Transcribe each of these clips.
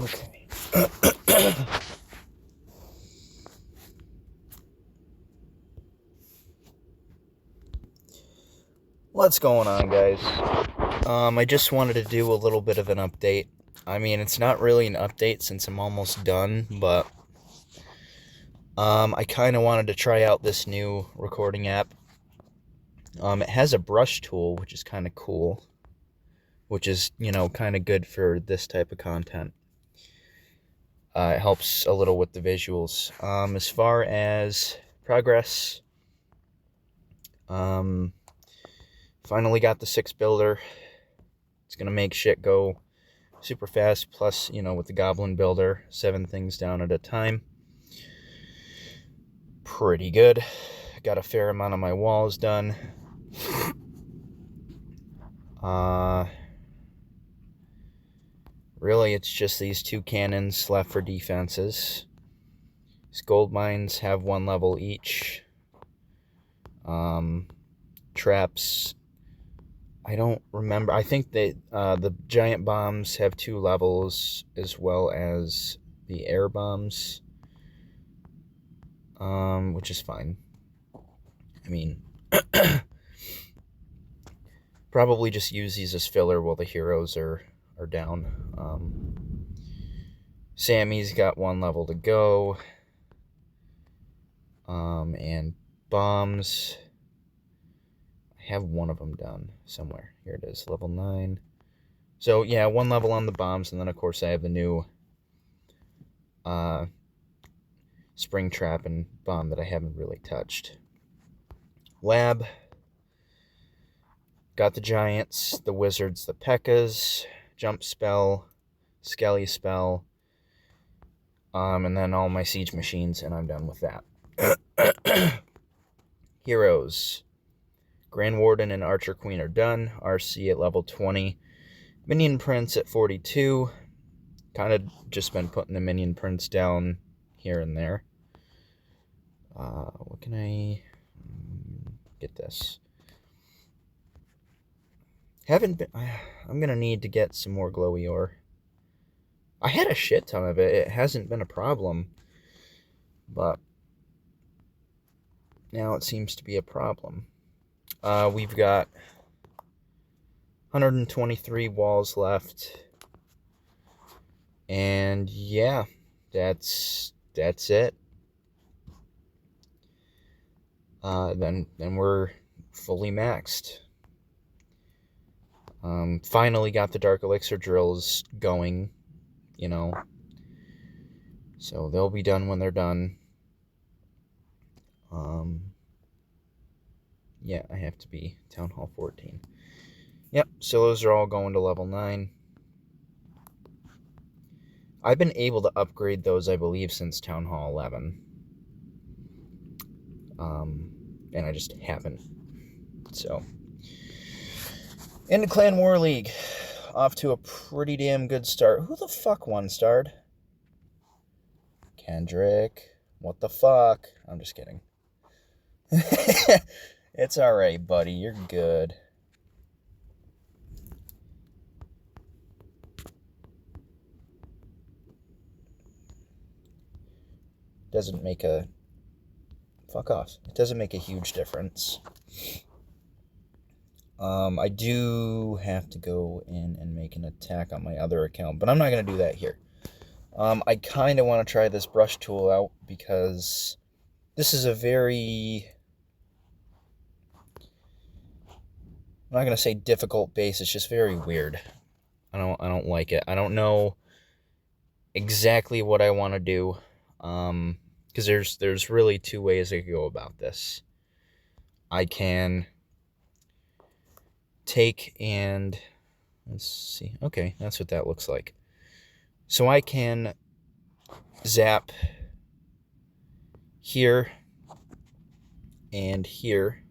Okay. What's going on, guys? I just wanted to do a little bit of an update. I mean, it's not really an update since I'm almost done, but I kind of wanted to try out this new recording app. It has a brush tool, which is kind of cool, which is, kind of good for this type of content. It helps a little with the visuals. As far as progress, finally got the 6 builder. It's going to make shit go super fast, plus, with the goblin builder, 7 things down at a time. Pretty good. Got a fair amount of my walls done. Really, it's just these 2 cannons left for defenses. These gold mines have 1 level each. Traps, I don't remember. I think they the giant bombs have 2 levels, as well as the air bombs, which is fine. I mean, probably just use these as filler while the heroes are down. Sammy's got 1 level to go. And bombs, I have 1 of them done somewhere. Here it is, level 9. So yeah, 1 level on the bombs, and then of course I have the new spring trap and bomb that I haven't really touched. Lab, got the giants, the wizards, the P.E.K.K.A.s, jump spell, skelly spell, and then all my siege machines, and I'm done with that. Heroes, Grand Warden and Archer Queen are done. RC at level 20. Minion Prince at 42. Kind of just been putting the Minion Prince down here and there. What can I get this? I'm gonna need to get some more glowy ore. I had a shit ton of it. It hasn't been a problem, but now it seems to be a problem. We've got 123 walls left, and yeah, that's it. Then we're fully maxed. Finally got the dark elixir drills going, so they'll be done when they're done. Yeah, I have to be Town Hall 14. Yep, so those are all going to level 9. I've been able to upgrade those, I believe, since Town Hall 11. And I just haven't. So, into Clan War League. Off to a pretty damn good start. Who the fuck 1-starred? Kendrick. What the fuck? I'm just kidding. It's alright, buddy. You're good. Doesn't make a... Fuck off. It doesn't make a huge difference. I do have to go in and make an attack on my other account, but I'm not going to do that here. I kind of want to try this brush tool out because this is a very... I'm not going to say difficult base, it's just very weird. I don't like it. I don't know exactly what I want to do. Because there's really 2 ways I could go about this. I can take and... Let's see. Okay, that's what that looks like. So I can zap here and here.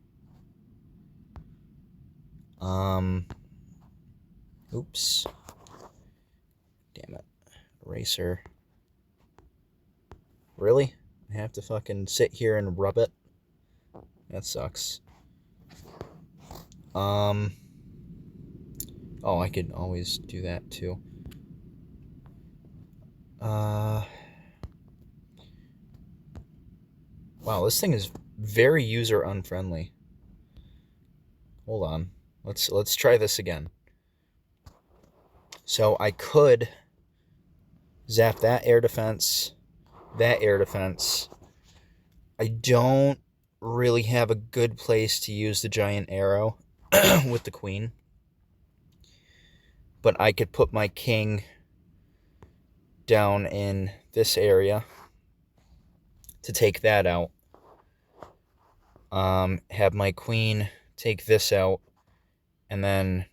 Oops. Damn it. Eraser. Really? I have to fucking sit here and rub it? That sucks. Oh, I could always do that too. Wow, this thing is very user unfriendly. Hold on. Let's try this again. So I could zap that air defense, that air defense. I don't really have a good place to use the giant arrow with the queen. But I could put my king down in this area to take that out. Have my queen take this out, and then,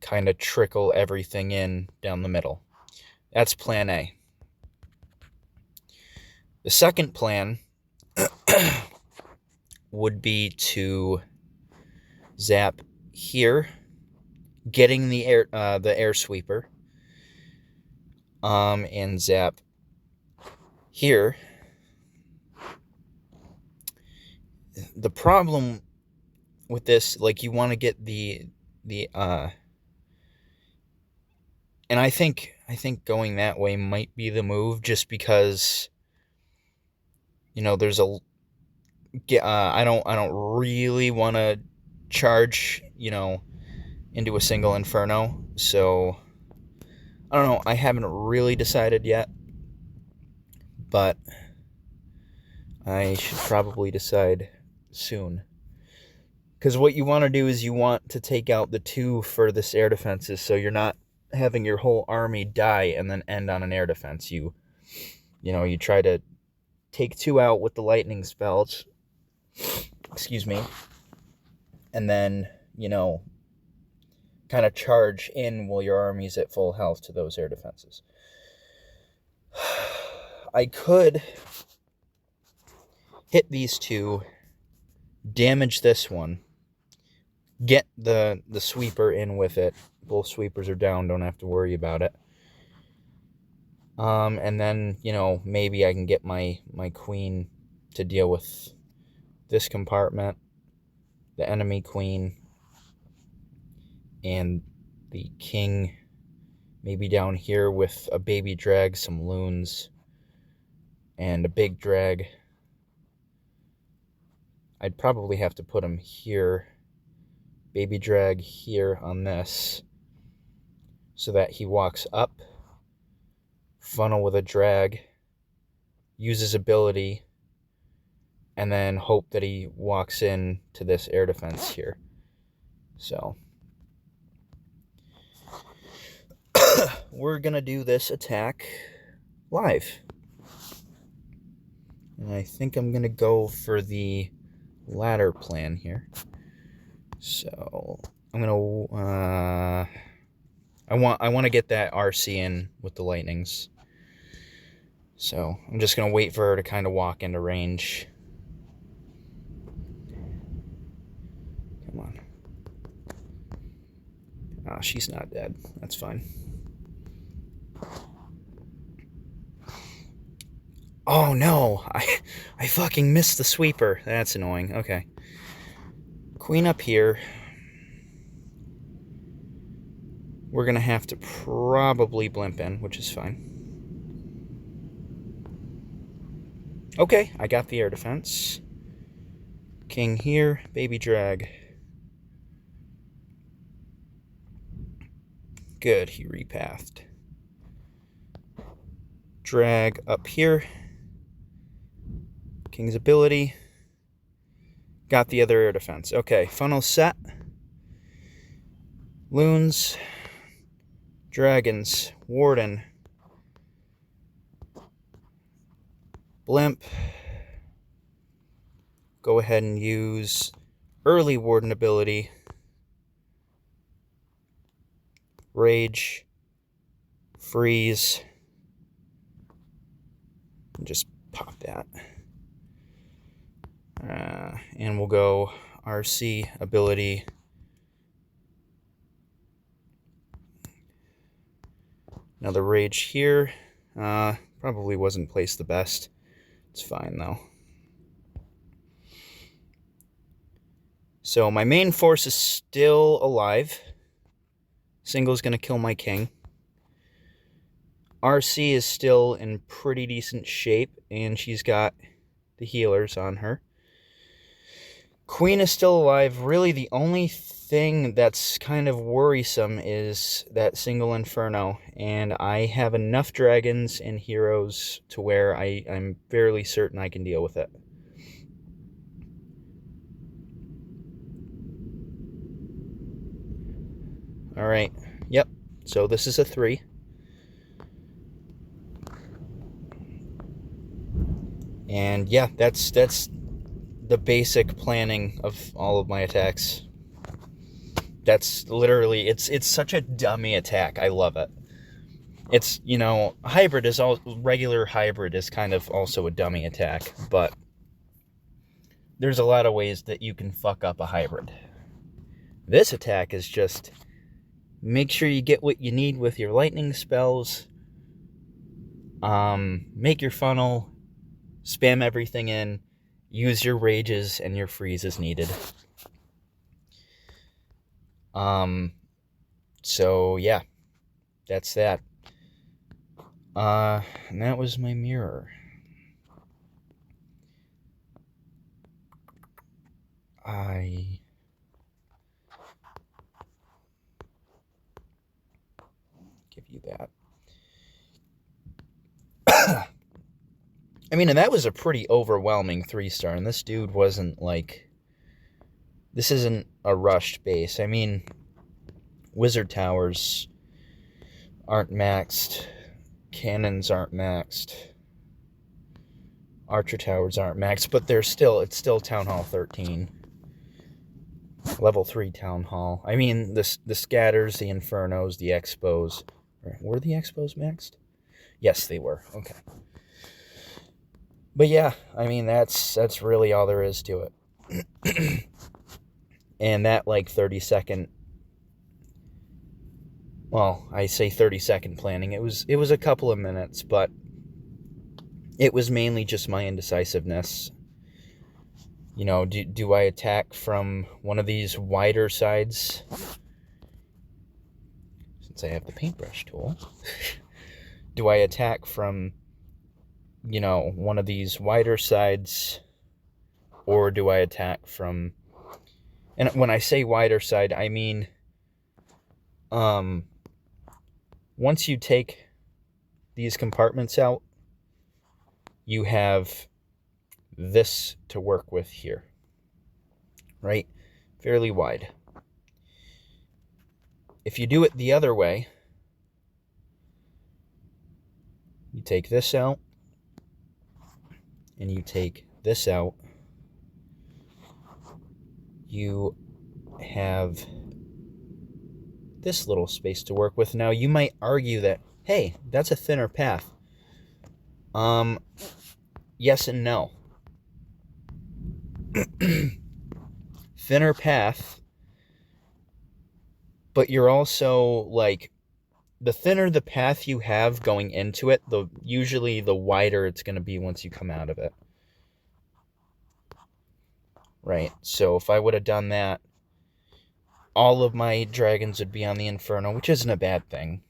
kind of trickle everything in down the middle. That's plan A. The second plan would be to zap here, getting the air sweeper, and zap here. The problem with this, like, you want to get the and I think going that way might be the move, just because there's I don't really want to charge into a single inferno, so I don't know. I haven't really decided yet, but I should probably decide soon. Because what you want to do is you want to take out the two furthest air defenses, so you're not having your whole army die and then end on an air defense. You try to take two out with the lightning spells. Excuse me. And then, kind of charge in while your army's at full health to those air defenses. I could hit these two, damage this one, get the sweeper in with it. Both sweepers are down, don't have to worry about it. And then, maybe I can get my queen to deal with this compartment, the enemy queen, and the king maybe down here with a baby drag, some loons, and a big drag. I'd probably have to put him here, baby drag here on this, so that he walks up, funnel with a drag, use his ability, and then hope that he walks in to this air defense here. So we're gonna do this attack live, and I think I'm gonna go for the ladder plan here. So I'm gonna I want to get that RC in with the lightnings. So I'm just gonna wait for her to kind of walk into range. Come on. Ah, she's not dead. That's fine. Oh no, I fucking missed the sweeper. That's annoying. Okay. Queen up here. We're gonna have to probably blimp in, which is fine. Okay, I got the air defense. King here, baby drag. Good, he repathed. Drag up here. King's ability. Got the other air defense. Okay, funnel set. Loons. Dragons. Warden. Blimp. Go ahead and use early Warden ability. Rage. Freeze. And just pop that. And we'll go RC ability. Another rage here. Probably wasn't placed the best. It's fine though. So my main force is still alive. Single's gonna kill my king. RC is still in pretty decent shape, and she's got the healers on her. Queen is still alive. Really, the only thing that's kind of worrisome is that single Inferno, and I have enough dragons and heroes to where I'm fairly certain I can deal with it. Alright, yep, so this is a 3. And yeah, that's the basic planning of all of my attacks. That's literally, it's such a dummy attack. I love it. It's, you know, regular hybrid is kind of also a dummy attack, but there's a lot of ways that you can fuck up a hybrid. This attack is just make sure you get what you need with your lightning spells, make your funnel, spam everything in, use your rages and your freezes needed. So yeah, that's that. And that was my mirror. I give you that. I mean, and that was a pretty overwhelming 3-star, and this dude wasn't like... This isn't a rushed base. I mean, wizard towers aren't maxed. Cannons aren't maxed. Archer towers aren't maxed, but it's still Town Hall 13. Level 3 Town Hall. I mean, the scatters, the infernos, the expos. Were the expos maxed? Yes, they were. Okay. But yeah, I mean, that's really all there is to it. And that, like, 30-second... Well, I say 30-second planning. It was a couple of minutes, but it was mainly just my indecisiveness. You know, do I attack from one of these wider sides? Since I have the paintbrush tool. Do I attack from, you know, one of these wider sides? Or do I attack from... And when I say wider side, I mean... Once you take these compartments out, you have this to work with here, right? Fairly wide. If you do it the other way, you take this out, and you take this out, you have this little space to work with. Now, you might argue that, hey, that's a thinner path. Yes and no. Thinner path, but you're also, like, the thinner the path you have going into it, usually the wider it's going to be once you come out of it. Right, so if I would have done that, all of my dragons would be on the Inferno, which isn't a bad thing.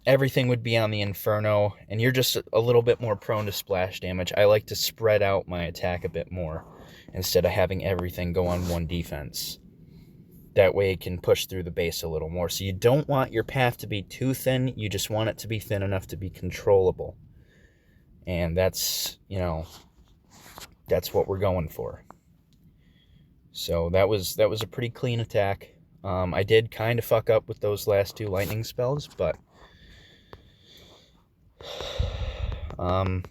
Everything would be on the Inferno, and you're just a little bit more prone to splash damage. I like to spread out my attack a bit more, instead of having everything go on one defense. That way it can push through the base a little more. So you don't want your path to be too thin, you just want it to be thin enough to be controllable. And that's, you know, that's what we're going for. So that was a pretty clean attack. I did kind of fuck up with those last 2 lightning spells, but oh,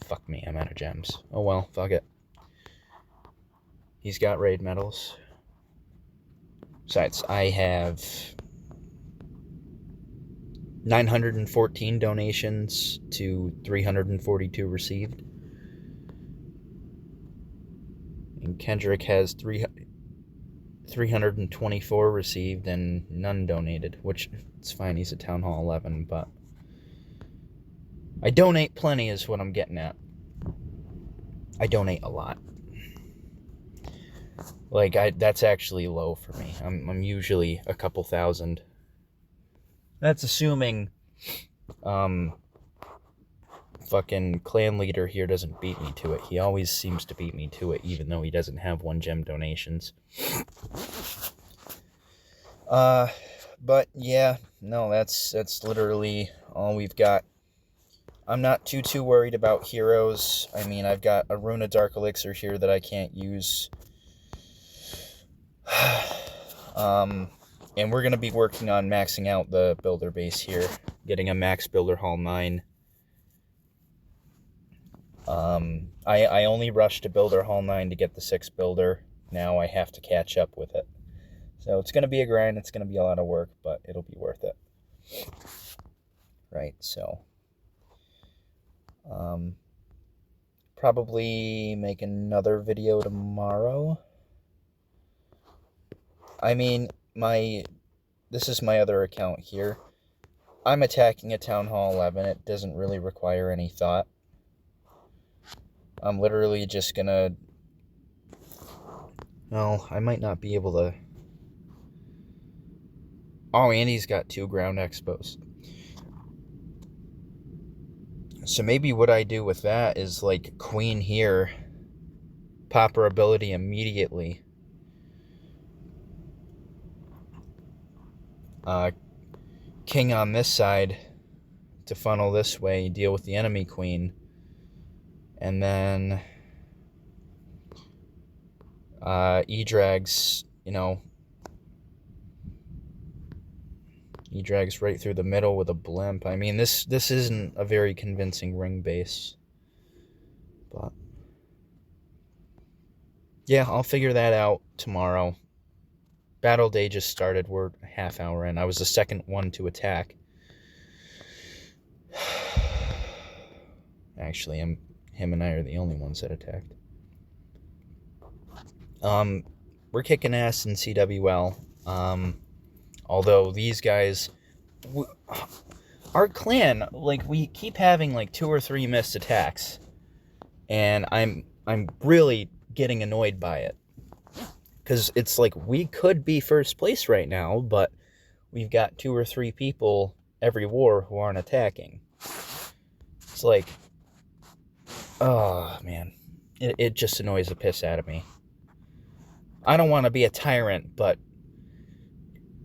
fuck me, I'm out of gems. Oh well, fuck it. He's got raid medals. Besides, I have 914 donations to 342 received. And Kendrick has 324 received and none donated, which it's fine, he's a Town Hall 11, but I donate plenty is what I'm getting at. I donate a lot. Like, that's actually low for me. I'm usually a couple thousand That's assuming fucking clan leader here doesn't beat me to it. He always seems to beat me to it, even though he doesn't have 1 gem donations. But yeah, no, that's literally all we've got. I'm not too worried about heroes. I mean, I've got a Runa Dark Elixir here that I can't use. And we're going to be working on maxing out the builder base here, getting a max builder hall 9. I only rushed to builder hall 9 to get the 6 builder. Now I have to catch up with it. So it's going to be a grind. It's going to be a lot of work, but it'll be worth it. Right, so probably make another video tomorrow. I mean, this is my other account here. I'm attacking a Town Hall 11. It doesn't really require any thought. I'm literally just gonna... No, I might not be able to... Oh, Andy's got 2 ground expos. So maybe what I do with that is, like, Queen here, pop her ability immediately. King on this side to funnel this way, deal with the enemy Queen. And then E-Drags, you know, E-Drags right through the middle with a blimp. I mean, this isn't a very convincing ring base. But yeah, I'll figure that out tomorrow. Battle day just started. We're a half hour in. I was the second one to attack. Actually, him and I are the only ones that attacked. We're kicking ass in CWL. Although these guys, our clan, like, we keep having like 2 or 3 missed attacks, and I'm really getting annoyed by it. Because it's like, we could be first place right now, but we've got 2 or 3 people every war who aren't attacking. It's like, oh, man. It just annoys the piss out of me. I don't want to be a tyrant, but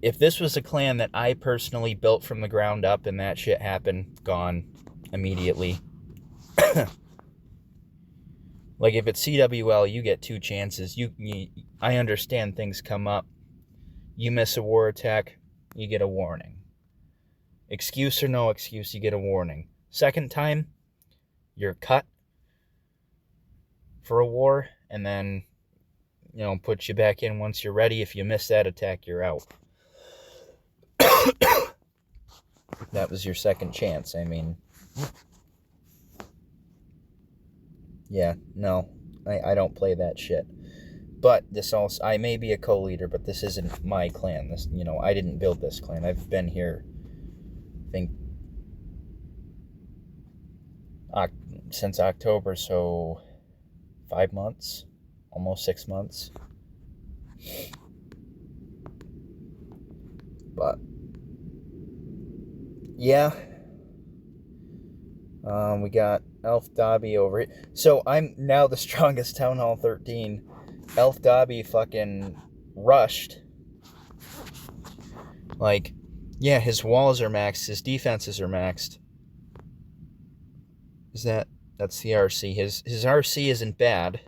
if this was a clan that I personally built from the ground up and that shit happened, gone immediately. Like, if it's CWL, you get 2 chances. I understand things come up. You miss a war attack, you get a warning. Excuse or no excuse, you get a warning. Second time, you're cut for a war, and then, you know, put you back in once you're ready. If you miss that attack, you're out. That was your second chance. I mean... Yeah, no, I don't play that shit. But this also, I may be a co-leader, but this isn't my clan. This, you know, I didn't build this clan. I've been here, I think, since October, so 5 months, almost 6 months. But yeah, we got Elf Dobby over it. So I'm now the strongest Town Hall 13. Elf Dobby fucking rushed. Like, yeah, his walls are maxed, his defenses are maxed. That's the RC. His RC isn't bad.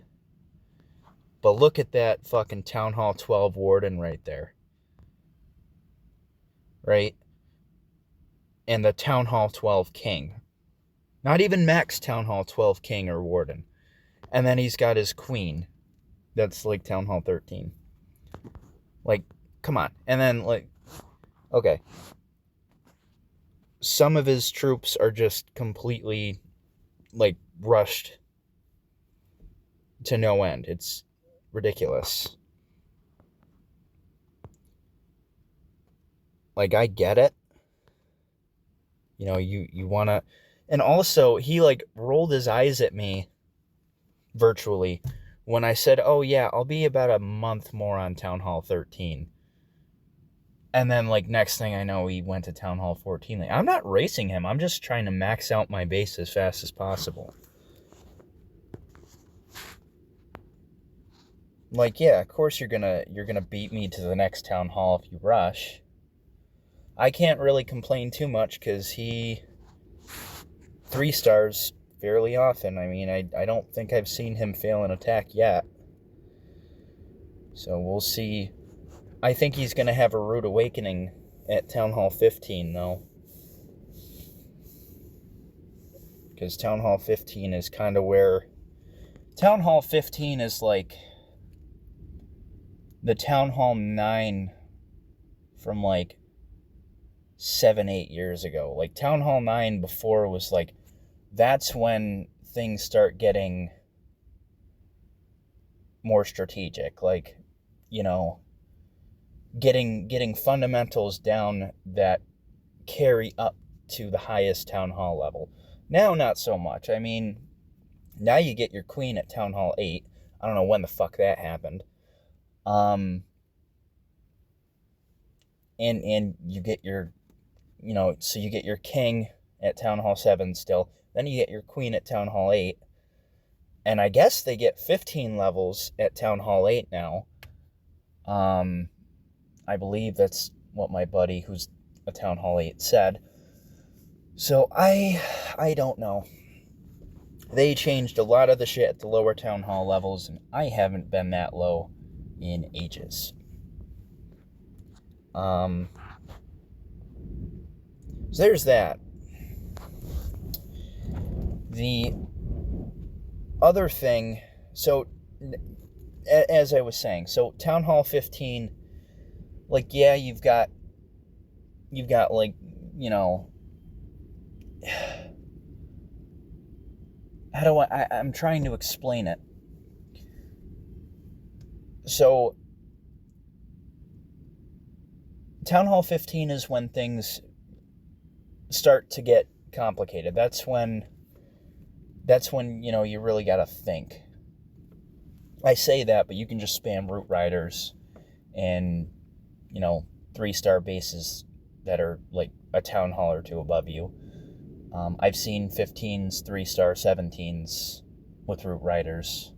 But look at that fucking Town Hall 12 Warden right there. Right? And the Town Hall 12 King. Not even max Town Hall 12 King or Warden. And then he's got his Queen. That's like Town Hall 13. Like, come on. And then, like, okay. Some of his troops are just completely, like, rushed to no end. It's ridiculous. Like, I get it. You know, you want to... And also, he, like, rolled his eyes at me virtually when I said, oh, yeah, I'll be about a month more on Town Hall 13. And then, like, next thing I know, he went to Town Hall 14. Like, I'm not racing him. I'm just trying to max out my base as fast as possible. Like, yeah, of course you're gonna beat me to the next Town Hall if you rush. I can't really complain too much because he 3-stars fairly often. I mean, I don't think I've seen him fail an attack yet. So we'll see. I think he's going to have a rude awakening at Town Hall 15, though. Because Town Hall 15 is kind of where... Town Hall 15 is like the Town Hall 9 from like 7-8 years ago. Like, Town Hall 9 before was like... That's when things start getting more strategic. Like, you know... getting fundamentals down that carry up to the highest Town Hall level. Now, not so much. I mean, now you get your queen at Town Hall 8. I don't know when the fuck that happened. And you get your, so you get your king at Town Hall 7 still. Then you get your queen at Town Hall 8. And I guess they get 15 levels at Town Hall 8 now. I believe that's what my buddy, who's a Town Hall 8, said. So I don't know. They changed a lot of the shit at the lower Town Hall levels, and I haven't been that low in ages. So there's that. The other thing, so as I was saying, so Town Hall 15... Like, yeah, you've got like, how do I'm trying to explain it. So, Town Hall 15 is when things start to get complicated. That's when, you really gotta think. I say that, but you can just spam Root Riders and 3-star bases that are like a Town Hall or 2 above you. I've seen 15s, 3-star 17s with Root Riders.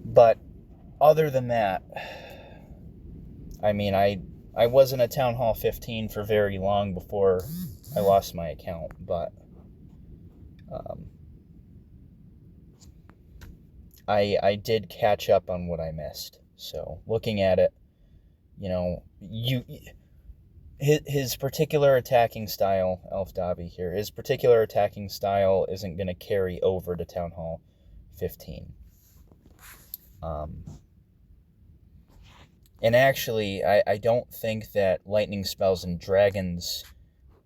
But other than that, I mean, I wasn't a Town Hall 15 for very long before I lost my account, but I did catch up on what I missed. So, looking at it, his particular attacking style, Elf Dobby here, his particular attacking style isn't going to carry over to Town Hall 15. And actually, I don't think that lightning spells and dragons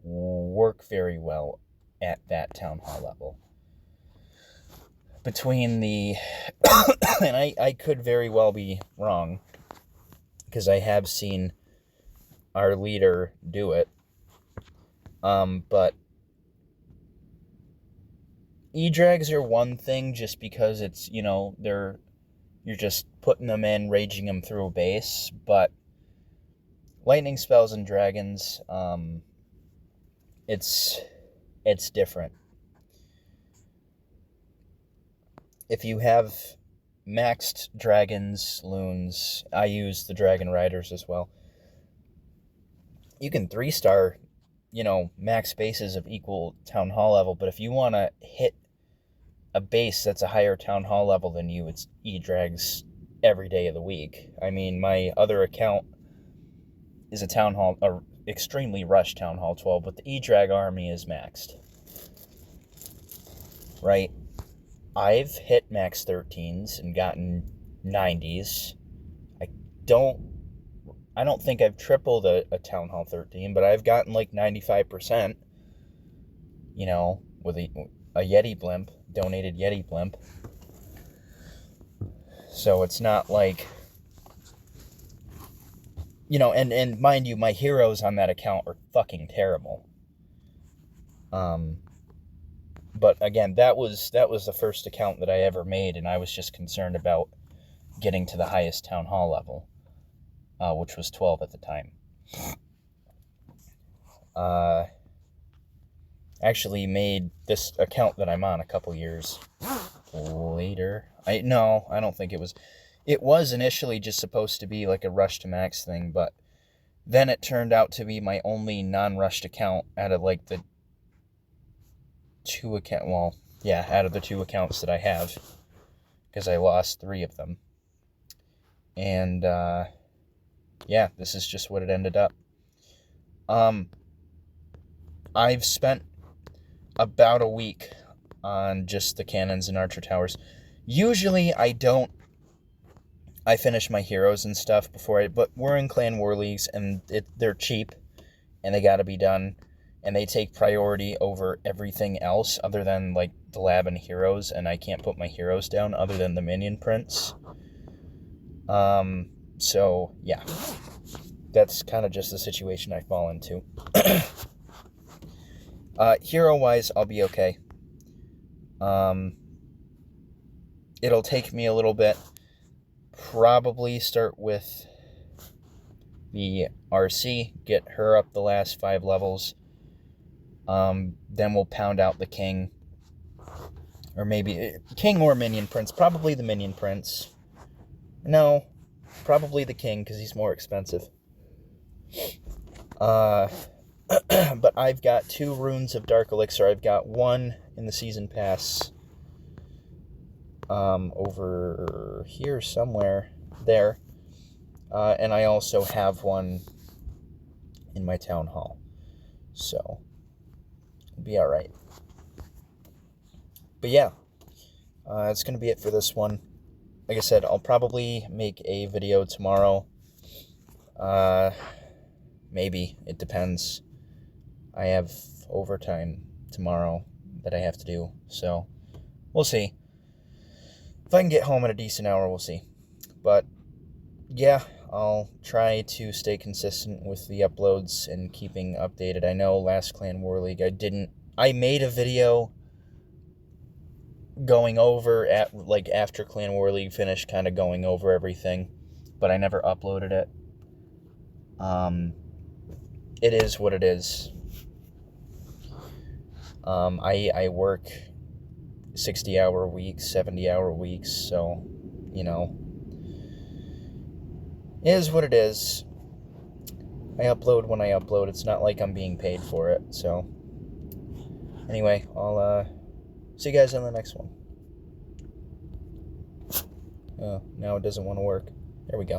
work very well at that Town Hall level. Between the... and I could very well be wrong, because I have seen our leader do it. But E-Drags are one thing just because it's, you're just putting them in, raging them through a base, but lightning spells and dragons, it's different. If you have maxed dragons, loons, I use the Dragon Riders as well, you can 3-star, max bases of equal Town Hall level, but if you want to hit a base that's a higher Town Hall level than you, it's E-Drags every day of the week. I mean, my other account is a extremely rushed Town Hall 12, but the E-Drag army is maxed. Right? I've hit max 13s and gotten 90s. I don't think I've tripled a Town Hall 13, but I've gotten like 95%, with a Yeti blimp, donated Yeti blimp. So it's not like, and mind you, my heroes on that account are fucking terrible. But again, that was the first account that I ever made, and I was just concerned about getting to the highest town hall level, which was 12 at the time. Actually made this account that I'm on a couple years later. I don't think it was. It was initially just supposed to be like a Rush to Max thing, but then it turned out to be my only non-rushed account out of like the out of the 2 accounts that I have, because I lost 3 of them. And yeah, this is just what it ended up. I've spent about a week on just the cannons and archer towers. Usually I finish my heroes and stuff but we're in clan war leagues, and they're cheap, and they gotta be done, and they take priority over everything else other than like the lab and heroes, and I can't put my heroes down other than the minion prints. So yeah, that's kind of just the situation I fall into. Hero-wise, I'll be okay. It'll take me a little bit. Probably start with the RC, get her up the last 5 levels. Then we'll pound out the king. Or maybe king or minion prince. Probably the minion prince. No, probably the king, because he's more expensive. But I've got 2 runes of Dark Elixir. I've got 1 in the Season Pass over here somewhere. There. And I also have 1 in my town hall. So, it'll be alright. But yeah, that's going to be it for this one. Like I said, I'll probably make a video tomorrow. Maybe. It depends. I have overtime tomorrow that I have to do, so we'll see. If I can get home at a decent hour, we'll see. But yeah, I'll try to stay consistent with the uploads and keeping updated. I know last Clan War League I made a video going over after Clan War League finished, kind of going over everything, but I never uploaded it. It is what it is. I work 60-hour weeks, 70-hour weeks, so, you know, it is what it is. I upload when I upload. It's not like I'm being paid for it, so anyway, I'll see you guys in the next one. Oh, now it doesn't want to work. There we go.